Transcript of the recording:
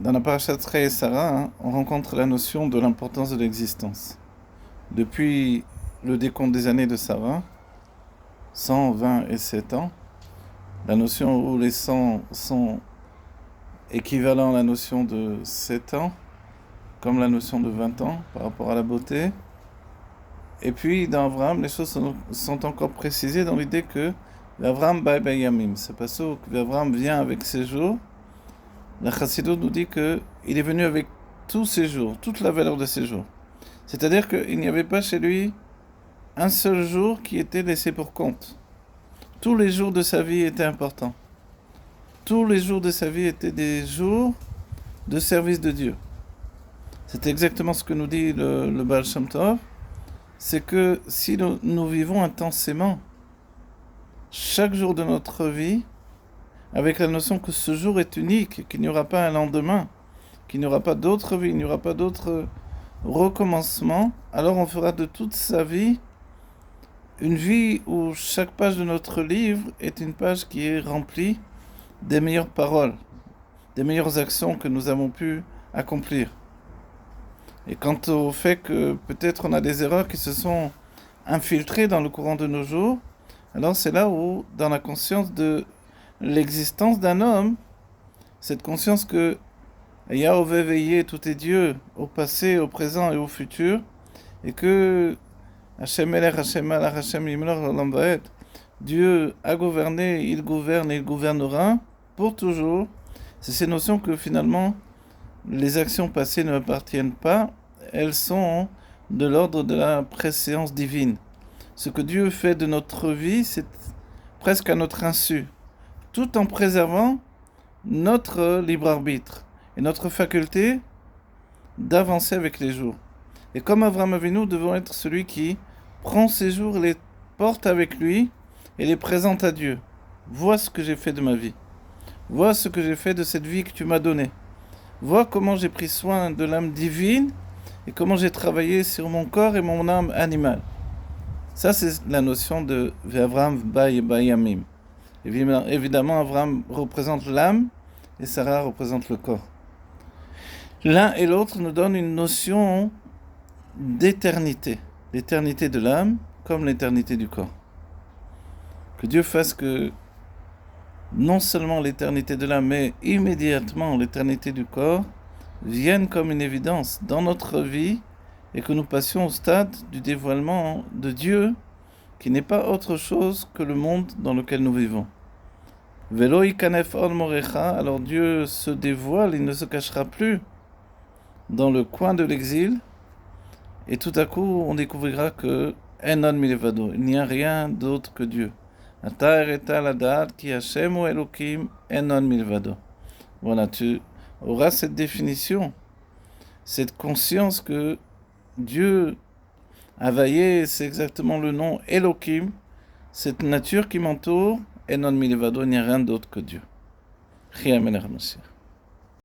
Dans la parashat Trei et Sarah, on rencontre la notion de l'importance de l'existence. Depuis le décompte des années de Sarah, 127 ans, la notion où les 100 sont équivalents à la notion de 7 ans, comme la notion de 20 ans par rapport à la beauté. Et puis dans Abraham, les choses sont encore précisées dans l'idée que Abraham Bay Bayamim, c'est pas ça que Abraham vient avec ses jours. La Chassidut nous dit qu'il est venu avec tous ses jours, toute la valeur de ses jours. C'est-à-dire qu'il n'y avait pas chez lui un seul jour qui était laissé pour compte. Tous les jours de sa vie étaient importants. Tous les jours de sa vie étaient des jours de service de Dieu. C'est exactement ce que nous dit le Baal Shem Tov. C'est que si nous vivons intensément chaque jour de notre vie, avec la notion que ce jour est unique, qu'il n'y aura pas un lendemain, qu'il n'y aura pas d'autre vie, il n'y aura pas d'autre recommencement, alors on fera de toute sa vie une vie où chaque page de notre livre est une page qui est remplie des meilleures paroles, des meilleures actions que nous avons pu accomplir. Et quant au fait que peut-être on a des erreurs qui se sont infiltrées dans le courant de nos jours, alors c'est là où, dans la conscience de l'existence d'un homme, cette conscience que Yahweh veillé, tout est Dieu, au passé, au présent et au futur, et que Hashem Melech, Hashem Malach, Hashem Yimlach Olam Vaed, Dieu a gouverné, il gouverne et il gouvernera pour toujours. C'est ces notions que finalement les actions passées ne appartiennent pas, elles sont de l'ordre de la préséance divine. Ce que Dieu fait de notre vie, c'est presque à notre insu, tout en préservant notre libre arbitre et notre faculté d'avancer avec les jours. Et comme Avraham Avinu, nous devons être celui qui prend ces jours, les porte avec lui et les présente à Dieu. Vois ce que j'ai fait de ma vie. Vois ce que j'ai fait de cette vie que tu m'as donnée. Vois comment j'ai pris soin de l'âme divine et comment j'ai travaillé sur mon corps et mon âme animale. Ça, c'est la notion de Avraham Bayamim. Évidemment, Avraham représente l'âme et Sarah représente le corps. L'un et l'autre nous donnent une notion d'éternité. L'éternité de l'âme comme l'éternité du corps. Que Dieu fasse que non seulement l'éternité de l'âme, mais immédiatement l'éternité du corps viennent comme une évidence dans notre vie et que nous passions au stade du dévoilement de Dieu qui n'est pas autre chose que le monde dans lequel nous vivons. Velo ikanef on morecha, alors Dieu se dévoile, il ne se cachera plus dans le coin de l'exil, et tout à coup on découvrira que enon milevado, il n'y a rien d'autre que Dieu. Ata ereta ladat ki Hashem ou Elokim enon milevado. Voilà, tu auras cette définition, cette conscience que Dieu a veillé, c'est exactement le nom Elokim, cette nature qui m'entoure, enon milevado, il n'y a rien d'autre que Dieu. Chia Melech Mashiach.